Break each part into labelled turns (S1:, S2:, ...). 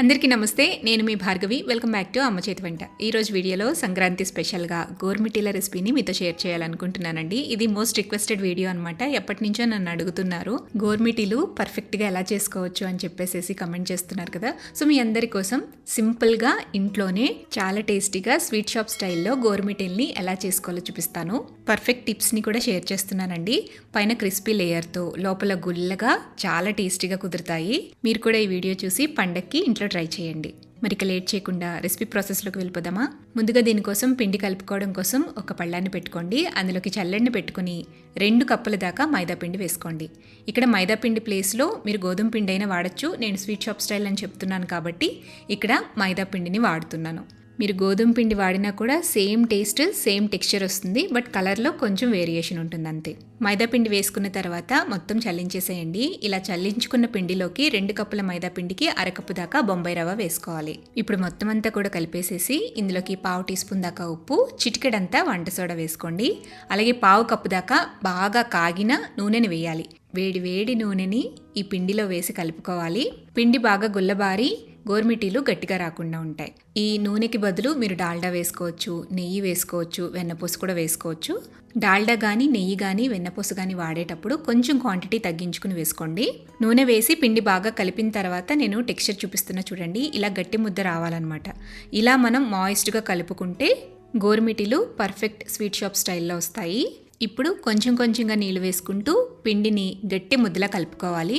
S1: అందరికీ నమస్తే. నేను మీ భార్గవి. వెల్కమ్ బ్యాక్ టు అమ్మ చేతి వంట. ఈరోజు వీడియోలో సంక్రాంతి స్పెషల్గా గోరుమిటీల రెసిపీని మీతో షేర్ చేయాలనుకుంటున్నానండి. ఇది మోస్ట్ రిక్వెస్టెడ్ వీడియో అనమాట. ఎప్పటి నుంచో నన్ను అడుగుతున్నారు గోరుమిటీలు పర్ఫెక్ట్గా ఎలా చేసుకోవచ్చు అని చెప్పేసి కమెంట్ చేస్తున్నారు కదా. సో మీ అందరి కోసం సింపుల్గా ఇంట్లోనే చాలా టేస్టీగా స్వీట్ షాప్ స్టైల్లో గోరుమిటీల్ని ఎలా చేసుకోవాలో చూపిస్తాను. పర్ఫెక్ట్ టిప్స్ని కూడా షేర్ చేస్తున్నానండి. పైన క్రిస్పీ లేయర్తో లోపల గుల్లగా చాలా టేస్టీగా కుదురుతాయి. మీరు కూడా ఈ వీడియో చూసి పండక్కి ఇంట్లో ట్రై చేయండి. మరి ఇక లేట్ చేయకుండా రెసిపీ ప్రాసెస్లోకి వెళ్ళిపోదామా. ముందుగా దీనికోసం పిండి కలుపుకోవడం కోసం ఒక పళ్ళాన్ని పెట్టుకోండి. అందులోకి చల్లెడిని పెట్టుకుని 2 కప్పుల దాకా మైదా పిండి వేసుకోండి. ఇక్కడ మైదా పిండి ప్లేస్లో మీరు గోధుమ పిండి అయినా వాడచ్చు. నేను స్వీట్ షాప్ స్టైల్ అని చెప్తున్నాను కాబట్టి ఇక్కడ మైదా పిండిని వాడుతున్నాను. మీరు గోధుమ పిండి వాడినా కూడా సేమ్ టేస్ట్ సేమ్ టెక్స్చర్ వస్తుంది. బట్ కలర్లో కొంచెం వేరియేషన్ ఉంటుంది అంతే. మైదా పిండి వేసుకున్న తర్వాత మొత్తం చల్లించేసేయండి. ఇలా చల్లించుకున్న పిండిలోకి 2 కప్పుల మైదా పిండికి అరకప్పు దాకా బొంబాయి రవ్వ వేసుకోవాలి. ఇప్పుడు మొత్తం అంతా కూడా కలిపేసేసి ఇందులోకి 1/2 టీ స్పూన్ దాకా ఉప్పు, చిటికెడంతా వంట సోడా వేసుకోండి. అలాగే 1/2 కప్పు దాకా బాగా కాగిన నూనెని వేయాలి. వేడి వేడి నూనెని ఈ పిండిలో వేసి కలుపుకోవాలి. పిండి బాగా గుల్లబారి గోరుమిటీలు గట్టిగా రాకుండా ఉంటాయి. ఈ నూనెకి బదులు మీరు డాల్డా వేసుకోవచ్చు, నెయ్యి వేసుకోవచ్చు, వెన్నపూస కూడా వేసుకోవచ్చు. డాల్డా కానీ నెయ్యి కానీ వెన్నపూస కానీ వాడేటప్పుడు కొంచెం క్వాంటిటీ తగ్గించుకుని వేసుకోండి. నూనె వేసి పిండి బాగా కలిపిన తర్వాత నేను టెక్స్చర్ చూపిస్తున్నా చూడండి. ఇలా గట్టి ముద్ద రావాలన్నమాట. ఇలా మనం మాయిస్ట్గా కలుపుకుంటే గోరుమిటీలు పర్ఫెక్ట్ స్వీట్ షాప్ స్టైల్లో వస్తాయి. ఇప్పుడు కొంచెం కొంచెంగా నీళ్ళు వేసుకుంటూ పిండిని గట్టి ముద్దలా కలుపుకోవాలి.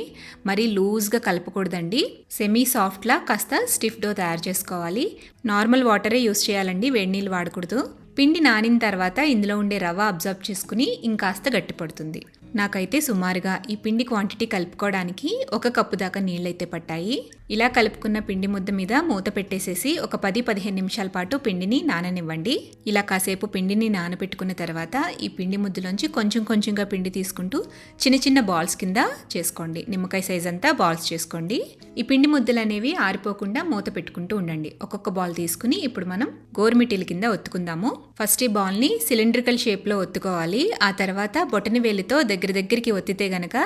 S1: మరీ లూజ్గా కలపకూడదండి. సెమీ సాఫ్ట్లా కాస్త స్టిఫ్ డో తయారు చేసుకోవాలి. నార్మల్ వాటరే యూస్ చేయాలండి, వేడి నీళ్ళు వాడకూడదు. పిండి నానిన తర్వాత ఇందులో ఉండే రవ్వ అబ్జర్వ్ చేసుకుని ఇంకాస్త గట్టిపడుతుంది. నాకైతే సుమారుగా ఈ పిండి క్వాంటిటీ కలుపుకోవడానికి 1 కప్పు దాకా నీళ్ళైతే పట్టాయి. ఇలా కలుపుకున్న పిండి ముద్ద మీద మూత పెట్టేసేసి ఒక 10-15 నిమిషాల పాటు పిండిని నాననివ్వండి. ఇలా కాసేపు పిండిని నానబెట్టుకున్న తర్వాత ఈ పిండి ముద్దలోంచి కొంచెం కొంచెంగా పిండి తీసుకుంటూ చిన్న చిన్న బాల్స్ కింద చేసుకోండి. నిమ్మకాయ సైజ్ అంతా బాల్స్ చేసుకోండి. ఈ పిండి ముద్దలు అనేవి ఆరిపోకుండా మూత పెట్టుకుంటూ ఉండండి. ఒక్కొక్క బాల్ తీసుకుని ఇప్పుడు మనం గోరుమిటీల కింద ఒత్తుకుందాము. ఫస్ట్ ఈ బాల్ని సిలిండ్రికల్ షేప్లో ఒత్తుకోవాలి. ఆ తర్వాత బొటని వేలితో దగ్గరికి ఒత్తితే గనక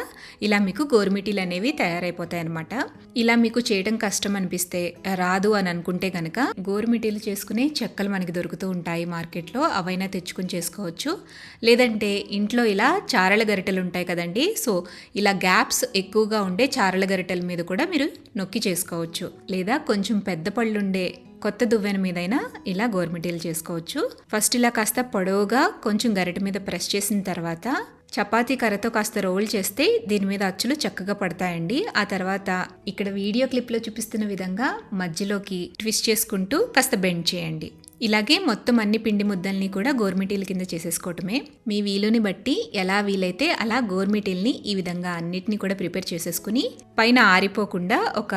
S1: ఇలా మీకు గోరుమిటీలు అనేవి తయారైపోతాయి అన్నమాట. ఇలా మీకు చేయడం కష్టం అనిపిస్తే, రాదు అని అనుకుంటే గనక గోరుమిటీలు చేసుకునే చెక్కలు మనకి దొరుకుతూ ఉంటాయి మార్కెట్లో. అవైనా తెచ్చుకుని చేసుకోవచ్చు. లేదంటే ఇంట్లో ఇలా చారల గరిటెలు ఉంటాయి కదండి. సో ఇలా గ్యాప్స్ ఎక్కువగా ఉండే చారల గరిటెల మీద కూడా మీరు నొక్కి చేసుకోవచ్చు. లేదా కొంచెం పెద్ద పళ్ళుండే కొత్త దువ్వెన మీదైనా ఇలా గోరుమిటీలు చేసుకోవచ్చు. ఫస్ట్ ఇలా కాస్త పొడవుగా కొంచెం గరిటె మీద ప్రెస్ చేసిన తర్వాత చపాతీ కర్రతో కాస్త రోల్ చేస్తే దీని మీద అచ్చులు చక్కగా పడతాయండి. ఆ తర్వాత ఇక్కడ వీడియో క్లిప్లో చూపిస్తున్న విధంగా మధ్యలోకి ట్విస్ట్ చేసుకుంటూ కాస్త బెండ్ చేయండి. ఇలాగే మొత్తం అన్ని పిండి ముద్దల్ని కూడా గోరుమిటీల కింద చేసేసుకోవటమే. మీ వీలుని బట్టి ఎలా వీలైతే అలా గోరుమిటీల్ని ఈ విధంగా అన్నిటినీ కూడా ప్రిపేర్ చేసేసుకుని పైన ఆరిపోకుండా ఒక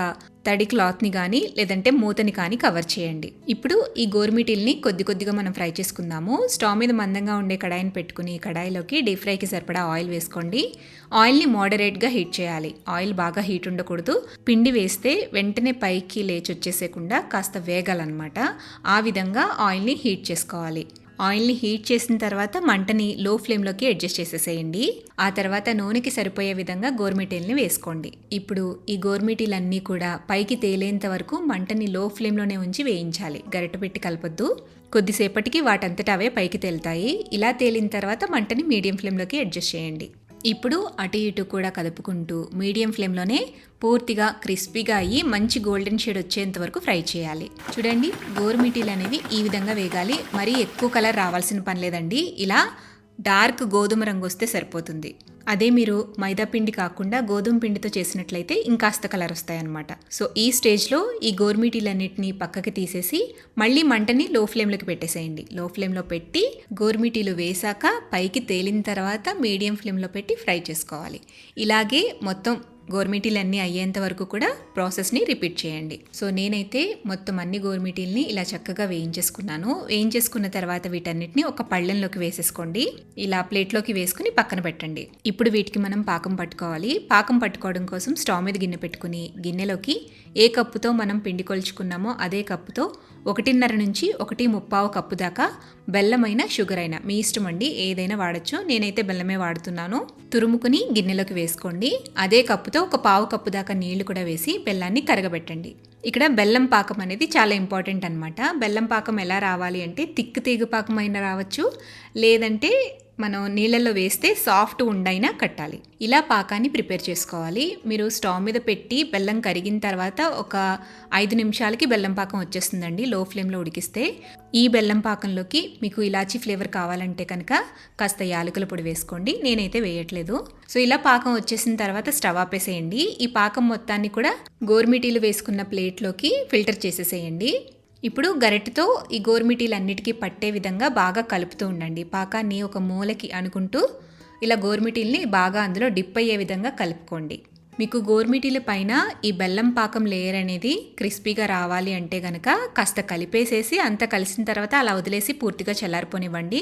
S1: తడి క్లాత్ని కానీ లేదంటే మూతని కానీ కవర్ చేయండి. ఇప్పుడు ఈ గోరుమిటీల్ని కొద్దిగా మనం ఫ్రై చేసుకుందాము. స్టవ్ మీద మందంగా ఉండే కడాయిని పెట్టుకుని కడాయిలోకి డీప్ ఫ్రైకి సరిపడా ఆయిల్ వేసుకోండి. ఆయిల్ని మోడరేట్గా హీట్ చేయాలి. ఆయిల్ బాగా హీట్ ఉండకూడదు. పిండి వేస్తే వెంటనే పైకి లేచి వచ్చేసేకుండా కాస్త వేగాలన్నమాట. ఆ విధంగా ఆయిల్ని హీట్ చేసుకోవాలి. ఆయిల్ని హీట్ చేసిన తర్వాత మంటని లో ఫ్లేమ్లోకి అడ్జస్ట్ చేసేసేయండి. ఆ తర్వాత నూనెకి సరిపోయే విధంగా గోరుమిటీల్ని వేసుకోండి. ఇప్పుడు ఈ గోరుమిటీలన్నీ కూడా పైకి తేలేంత వరకు మంటని లో ఫ్లేమ్లోనే ఉంచి వేయించాలి. గరిటె పెట్టి కలపొద్దు. కొద్దిసేపటికి వాటంతటా అవే పైకి తేలుతాయి. ఇలా తేలిన తర్వాత మంటని మీడియం ఫ్లేమ్లోకి అడ్జస్ట్ చేయండి. ఇప్పుడు అటు ఇటు కూడా కలుపుకుంటూ మీడియం ఫ్లేమ్లోనే పూర్తిగా క్రిస్పీగా అయ్యి మంచి గోల్డెన్ షేడ్ వచ్చేంత వరకు ఫ్రై చేయాలి. చూడండి, గోరుమిటీలు అనేవి ఈ విధంగా వేగాలి. మరీ ఎక్కువ కలర్ రావాల్సిన పని లేదండి. ఇలా డార్క్ గోధుమ రంగు వస్తే సరిపోతుంది. అదే మీరు మైదా పిండి కాకుండా గోధుమ పిండితో చేసినట్లయితే ఇంకాస్త కలర్ వస్తాయన్నమాట. సో ఈ స్టేజ్లో ఈ గోరుమిటీలన్నిటిని పక్కకి తీసేసి మళ్ళీ మంటని లో ఫ్లేమ్లోకి పెట్టేసేయండి. లో ఫ్లేమ్లో పెట్టి గోరుమిటీలు వేసాక పైకి తేలిన తర్వాత మీడియం ఫ్లేమ్లో పెట్టి ఫ్రై చేసుకోవాలి. ఇలాగే మొత్తం గోరుమిటీలన్నీ అయ్యేంత వరకు కూడా ప్రాసెస్ని రిపీట్ చేయండి. సో నేనైతే మొత్తం అన్ని గోరుమిటీల్ని ఇలా చక్కగా వేయించేసుకున్నాను. వేయించేసుకున్న తర్వాత వీటన్నిటిని ఒక పళ్ళెంలోకి వేసేసుకోండి. ఇలా ప్లేట్లోకి వేసుకుని పక్కన పెట్టండి. ఇప్పుడు వీటికి మనం పాకం పట్టుకోవాలి. పాకం పట్టుకోవడం కోసం స్టవ్ మీద గిన్నె పెట్టుకుని గిన్నెలోకి ఏ కప్పుతో మనం పిండి కొలుచుకున్నామో అదే కప్పుతో 1.5 నుంచి 1.75 కప్పు దాకా బెల్లమైన షుగర్ అయినా మీ ఇష్టం అండి, ఏదైనా వాడచ్చు. నేనైతే బెల్లమే వాడుతున్నాను. తురుముకుని గిన్నెలోకి వేసుకోండి. అదే కప్పుతో 1/4 కప్పు దాకా నీళ్లు కూడా వేసి బెల్లాన్ని కరగబెట్టండి. ఇక్కడ బెల్లం పాకం అనేది చాలా ఇంపార్టెంట్ అనమాట. బెల్లం పాకం ఎలా రావాలి అంటే తిక్కు తీగ పాకం అయినా రావచ్చు, లేదంటే మనం నీళ్ళల్లో వేస్తే సాఫ్ట్ ఉండైనా కట్టాలి. ఇలా పాకాన్ని ప్రిపేర్ చేసుకోవాలి. మీరు స్టవ్ మీద పెట్టి బెల్లం కరిగిన తర్వాత ఒక 5 నిమిషాలకి బెల్లం పాకం వచ్చేస్తుందండి లో ఫ్లేమ్లో ఉడికిస్తే. ఈ బెల్లం పాకంలోకి మీకు ఇలాచీ ఫ్లేవర్ కావాలంటే కనుక కాస్త యాలకుల పొడి వేసుకోండి, నేనైతే వేయట్లేదు. సో ఇలా పాకం వచ్చేసిన తర్వాత స్టవ్ ఆపేసేయండి. ఈ పాకం మొత్తాన్ని కూడా గోరుమిటీలు వేసుకున్న ప్లేట్లోకి ఫిల్టర్ చేసేసేయండి. ఇప్పుడు గరిటెతో ఈ గోరుమిటీలన్నిటికీ పట్టే విధంగా బాగా కలుపుతూ ఉండండి. పాకాన్ని ఒక మూలకి అనుకుంటూ ఇలా గోరుమిటీల్ని బాగా అందులో డిప్ అయ్యే విధంగా కలుపుకోండి. మీకు గోరుమిటీల పైన ఈ బెల్లం పాకం లేయర్ అనేది క్రిస్పీగా రావాలి అంటే కనుక కాస్త కలిపేసేసి అంతా కలిసిన తర్వాత అలా వదిలేసి పూర్తిగా చల్లారిపోనివ్వండి.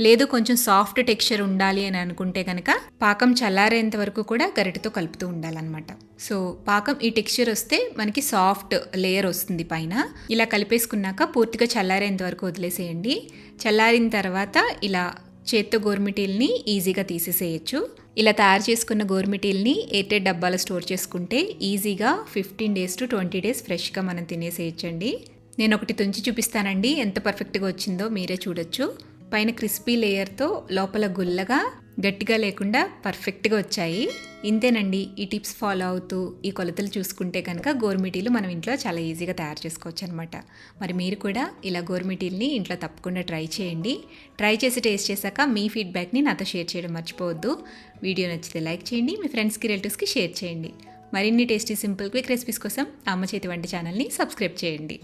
S1: లేదు కొంచెం సాఫ్ట్ టెక్స్చర్ ఉండాలి అని అనుకుంటే కనుక పాకం చల్లారేంత వరకు కూడా గరిటెతో కలుపుతూ ఉండాలన్నమాట. సో పాకం ఈ టెక్స్చర్ వస్తే మనకి సాఫ్ట్ లేయర్ వస్తుంది పైన. ఇలా కలిపేసుకున్నాక పూర్తిగా చల్లారేంత వరకు వదిలేసేయండి. చల్లారిన తర్వాత ఇలా చేత్తో గోరుమిటీల్ని ఈజీగా తీసేసేయచ్చు. ఇలా తయారు చేసుకున్న గోరుమిటీల్ని ఎయిర్టైట్ డబ్బాలో స్టోర్ చేసుకుంటే ఈజీగా 15 days to 20 days ఫ్రెష్గా మనం తినేసేయచ్చండి. నేను ఒకటి తుంచి చూపిస్తానండి, ఎంత పర్ఫెక్ట్గా వచ్చిందో మీరే చూడొచ్చు. పైన క్రిస్పీ లేయర్తో లోపల గుల్లగా గట్టిగా లేకుండా పర్ఫెక్ట్గా వచ్చాయి. ఇంతేనండి. ఈ టిప్స్ ఫాలో అవుతూ ఈ కొలతలు చూసుకుంటే కనుక గోరుమిటీలు మనం ఇంట్లో చాలా ఈజీగా తయారు చేసుకోవచ్చు అనమాట. మరి మీరు కూడా ఇలా గోరుమిటీల్ని ఇంట్లో తప్పకుండా ట్రై చేయండి. ట్రై చేసి టేస్ట్ చేశాక మీ ఫీడ్బ్యాక్ని నాతో షేర్ చేయడం మర్చిపోవద్దు. వీడియో నచ్చితే లైక్ చేయండి, మీ ఫ్రెండ్స్కి రిలేటివ్స్కి షేర్ చేయండి. మరిన్ని టేస్టీ సింపుల్ క్విక్ రెసిపీస్ కోసం అమ్మ చేతి వంట ఛానల్ని సబ్స్క్రైబ్ చేయండి.